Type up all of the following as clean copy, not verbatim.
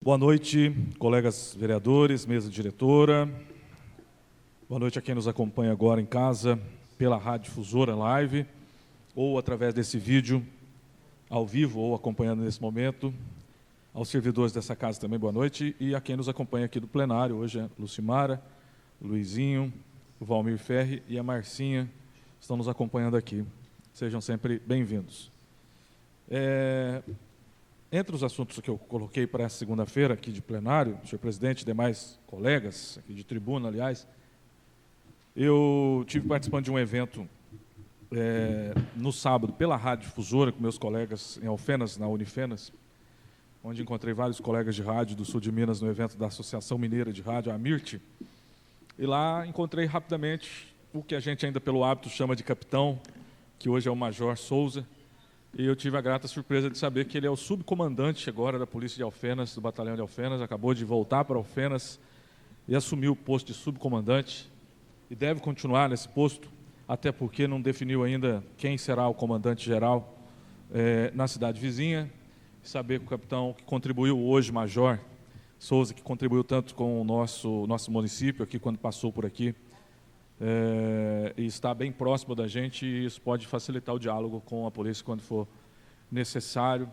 Boa noite, colegas vereadores, mesa diretora. Boa noite a quem nos acompanha agora em casa, pela Rádio Difusora Live, ou através desse vídeo, ao vivo, ou acompanhando nesse momento. Aos servidores dessa casa também, boa noite. E a quem nos acompanha aqui do plenário, hoje é Lucimara, o Luizinho, o Valmir Ferri e a Marcinha, estão nos acompanhando aqui. Sejam sempre bem-vindos. Entre os assuntos que eu coloquei para essa segunda-feira aqui de plenário, senhor presidente e demais colegas, aqui de tribuna, aliás, eu tive participando de um evento no sábado pela Rádio Difusora, com meus colegas em Alfenas, na Unifenas, onde encontrei vários colegas de rádio do sul de Minas no evento da Associação Mineira de Rádio, a AMIRT, e lá encontrei rapidamente o que a gente ainda pelo hábito chama de capitão, que hoje é o Major Souza, e eu tive a grata surpresa de saber que ele é o subcomandante agora da Polícia de Alfenas, do Batalhão de Alfenas, acabou de voltar para Alfenas e assumiu o posto de subcomandante e deve continuar nesse posto, até porque não definiu ainda quem será o comandante-geral na cidade vizinha. Saber que o capitão que contribuiu hoje, Major Souza, que contribuiu tanto com o nosso município aqui quando passou por aqui, e está bem próximo da gente, e isso pode facilitar o diálogo com a polícia quando for necessário.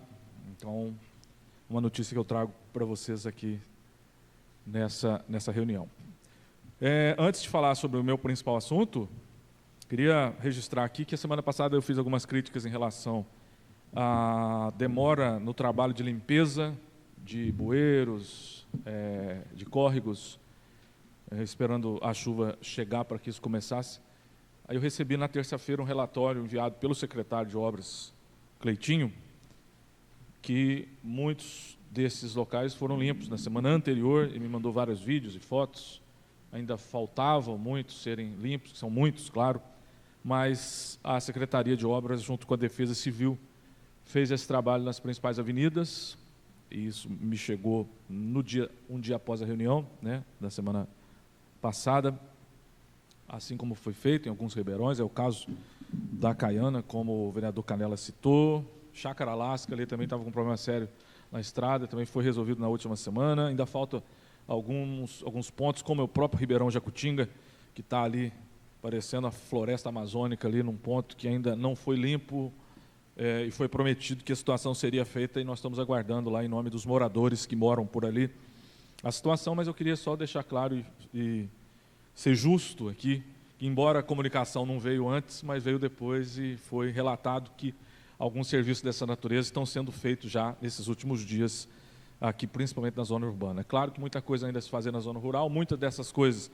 Então, uma notícia que eu trago para vocês aqui nessa reunião. Antes de falar sobre o meu principal assunto, queria registrar aqui que a semana passada eu fiz algumas críticas em relação à demora no trabalho de limpeza de bueiros, de córregos, esperando a chuva chegar para que isso começasse. Aí eu recebi na terça-feira um relatório enviado pelo secretário de Obras, Cleitinho, que muitos desses locais foram limpos na semana anterior. Ele me mandou vários vídeos e fotos. Ainda faltavam muitos serem limpos, que são muitos, claro, mas a Secretaria de Obras, junto com a Defesa Civil, fez esse trabalho nas principais avenidas, e isso me chegou um dia após a reunião, da semana passada, assim como foi feito em alguns ribeirões. É o caso da Caiana, como o vereador Canela citou. Chácara Lasca, ali também estava com um problema sério na estrada, também foi resolvido na última semana. Ainda falta alguns pontos, como o próprio Ribeirão Jacutinga, que está ali parecendo a floresta amazônica, ali num ponto que ainda não foi limpo, e foi prometido que a situação seria feita, e nós estamos aguardando lá, em nome dos moradores que moram por ali, a situação. Mas eu queria só deixar claro e ser justo aqui, que embora a comunicação não veio antes, mas veio depois, e foi relatado que alguns serviços dessa natureza estão sendo feitos já nesses últimos dias, aqui principalmente na zona urbana. É claro que muita coisa ainda se fazer na zona rural, muitas dessas coisas,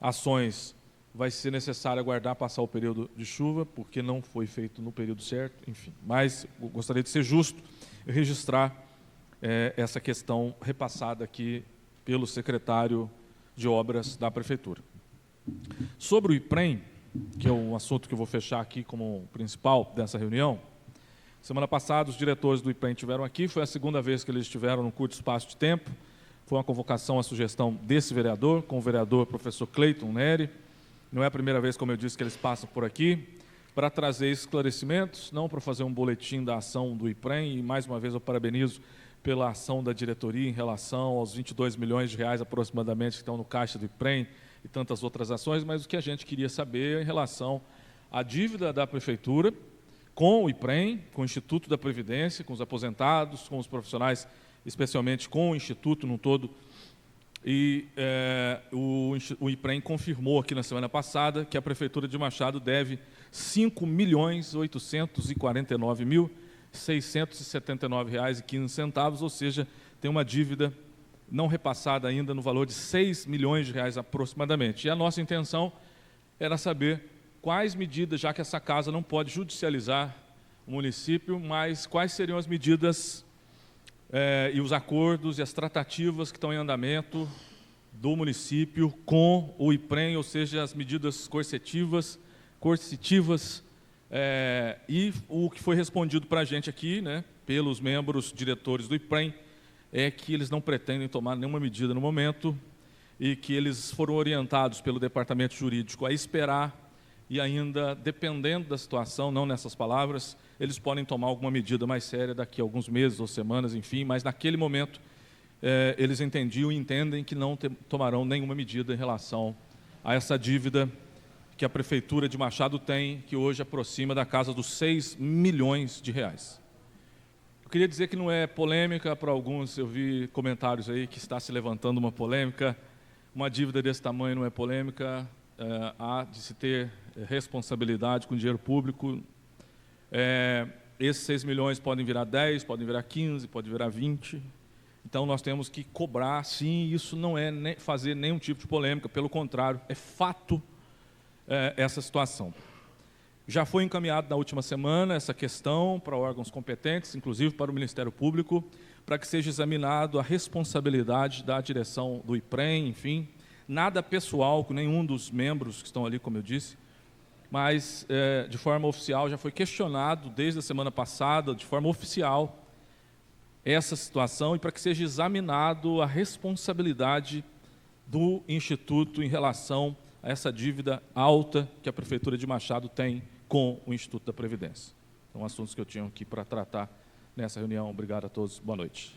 ações, vai ser necessário aguardar passar o período de chuva, porque não foi feito no período certo, enfim. Mas eu gostaria de ser justo e registrar essa questão repassada aqui pelo secretário de Obras da Prefeitura. Sobre o IPREM, que é um assunto que eu vou fechar aqui como principal dessa reunião, semana passada os diretores do IPREM estiveram aqui, foi a segunda vez que eles estiveram num curto espaço de tempo, foi uma convocação à sugestão desse vereador, com o vereador professor Cleiton Neri. Não é a primeira vez, como eu disse, que eles passam por aqui, para trazer esclarecimentos, não para fazer um boletim da ação do IPREM, e mais uma vez eu parabenizo pela ação da diretoria em relação aos 22 milhões de reais aproximadamente que estão no caixa do IPREM e tantas outras ações, mas o que a gente queria saber é em relação à dívida da Prefeitura com o IPREM, com o Instituto da Previdência, com os aposentados, com os profissionais, especialmente com o Instituto num todo. E o IPREM confirmou aqui na semana passada que a Prefeitura de Machado deve R$ 5.849.679,15, ou seja, tem uma dívida não repassada ainda no valor de R$ 6 milhões aproximadamente. E a nossa intenção era saber quais medidas, já que essa casa não pode judicializar o município, mas quais seriam as medidas e os acordos e as tratativas que estão em andamento do município com o IPREM, ou seja, as medidas coercitivas, e o que foi respondido para a gente aqui, pelos membros diretores do IPREM, é que eles não pretendem tomar nenhuma medida no momento, e que eles foram orientados pelo departamento jurídico a esperar, e ainda, dependendo da situação, não nessas palavras, eles podem tomar alguma medida mais séria daqui a alguns meses ou semanas, enfim, mas naquele momento eles entendiam e entendem que não tomarão nenhuma medida em relação a essa dívida que a Prefeitura de Machado tem, que hoje aproxima da casa dos 6 milhões de reais. Eu queria dizer que não é polêmica para alguns, eu vi comentários aí que está se levantando uma polêmica, uma dívida desse tamanho não é polêmica, há de se ter responsabilidade com dinheiro público. Esses 6 milhões podem virar 10, podem virar 15, podem virar 20. Então, nós temos que cobrar, sim, isso não é fazer nenhum tipo de polêmica, pelo contrário, é fato essa situação. Já foi encaminhado na última semana essa questão para órgãos competentes, inclusive para o Ministério Público, para que seja examinado a responsabilidade da direção do IPREM, enfim, nada pessoal com nenhum dos membros que estão ali, como eu disse, mas de forma oficial já foi questionado desde a semana passada, de forma oficial, essa situação e para que seja examinado a responsabilidade do Instituto em relação a essa dívida alta que a Prefeitura de Machado tem com o Instituto da Previdência. São assuntos que eu tinha aqui para tratar nessa reunião. Obrigado a todos. Boa noite.